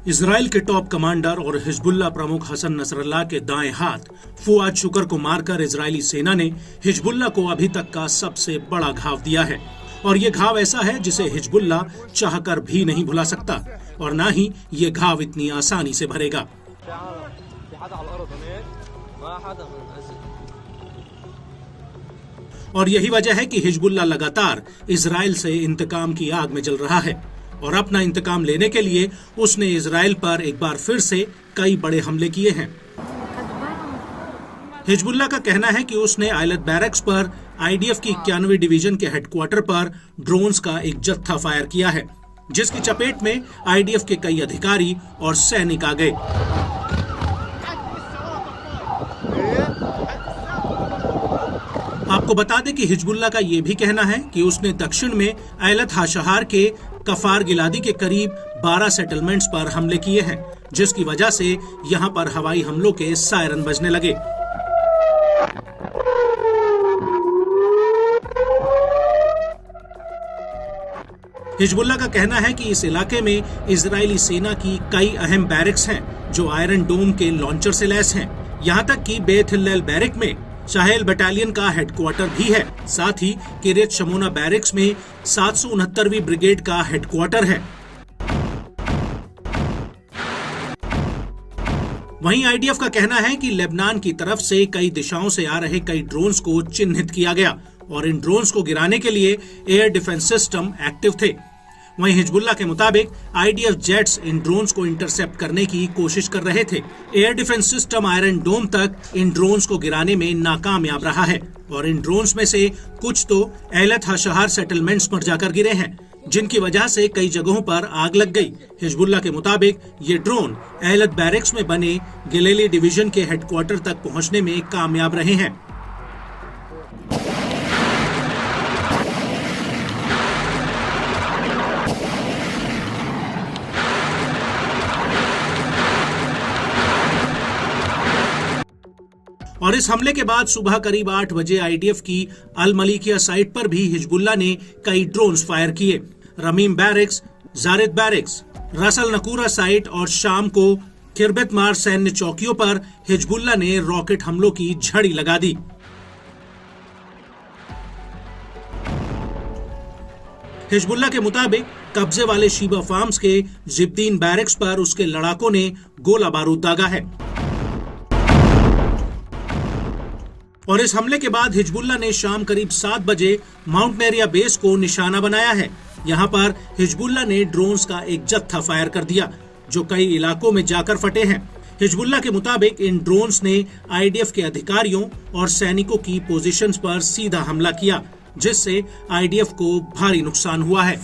Israel के top commander और Hezbollah प्रमुख हसन नसरल्लाह के दाएं हाथ फुआद शुक्र को मारकर इजरायली सेना ने हिजबुल्लाह को अभी तक का सबसे बड़ा घाव दिया है। और ये घाव ऐसा है जिसे हिजबुल्लाह चाहकर भी नहीं भुला सकता और ना ही ये घाव इतनी आसानी से भरेगा। और यही वजह है कि हिजबुल्लाह लगातार इजराइल से इंतकाम की आग में जल रहा है और अपना इंतकाम लेने के लिए उसने इजराइल पर एक बार फिर से कई बड़े हमले किए हैं। हिजबुल्लाह का कहना है कि उसने आयलत बैरक्स पर आईडीएफ की 91वीं डिवीजन के हेडक्वार्टर पर ड्रोन्स का एक जत्था फायर किया है, जिसकी चपेट में आईडीएफ के कई अधिकारी और सैनिक आ गए। आपको बता दें कि हिजबुल्लाह का यह भी कहना है कि उसने दक्षिण में आयलत हाशहार के कफार गिलादी के करीब 12 सेटलमेंट्स पर हमले किए हैं, जिसकी वजह से यहां पर हवाई हमलों के सायरन बजने लगे। हिजबुल्लाह का कहना है कि इस इलाके में इजरायली सेना की कई अहम बैरक्स हैं जो आयरन डोम के लॉन्चर से लैस हैं। यहां तक कि बेथ हिल्लेल बैरक में शाहेल बटालियन का हेडक्वार्टर भी है। साथ ही किरियत शमोना बैरक्स में 769वीं ब्रिगेड का हेडक्वार्टर है। वहीं आईडीएफ का कहना है कि लेबनान की तरफ से कई दिशाओं से आ रहे कई ड्रोन्स को चिन्हित किया गया और इन ड्रोन्स को गिराने के लिए एयर डिफेंस सिस्टम एक्टिव थे। वहीं हिजबुल्लाह के मुताबिक आईडीएफ जेट्स इन ड्रोन्स को इंटरसेप्ट करने की कोशिश कर रहे थे। एयर डिफेंस सिस्टम आयरन डोम तक इन ड्रोन्स को गिराने में नाकामयाब रहा है और इन ड्रोन्स में से कुछ तो एलत हाशहार सेटलमेंट्स पर जाकर गिरे हैं, जिनकी वजह से कई जगहों पर आग लग गई। हिजबुल्लाह के मुताबिक ये ड्रोन एलत बैरक्स में बने गिलेली डिवीजन के हेडक्वार्टर तक पहुंचने में कामयाब रहे हैं। और इस हमले के बाद सुबह करीब 8 बजे आईडीएफ की अल मलिकिया साइट पर भी हिजबुल्लाह ने कई ड्रोन्स फायर किए। रमीम बैरक्स, जारिद बैरक्स, रसल नकूरा साइट और शाम को किरबत मार सैन्य चौकियों पर हिजबुल्लाह ने रॉकेट हमलों की झड़ी लगा दी। हिजबुल्लाह के मुताबिक कब्जे वाले शीबा फार्म्स के जिब्दीन बैरक्स पर उसके लड़ाकों ने गोला बारूद दागा है। और इस हमले के बाद हिजबुल्लाह ने शाम करीब 7 बजे माउंटेनेरिया बेस को निशाना बनाया है। यहां पर हिजबुल्लाह ने ड्रोन्स का एक जत्था फायर कर दिया जो कई इलाकों में जाकर फटे हैं। हिजबुल्लाह के मुताबिक इन ड्रोन्स ने आईडीएफ के अधिकारियों और सैनिकों की पोजीशंस पर सीधा हमला किया, जिससे आईडीएफ को भारी नुकसान हुआ है।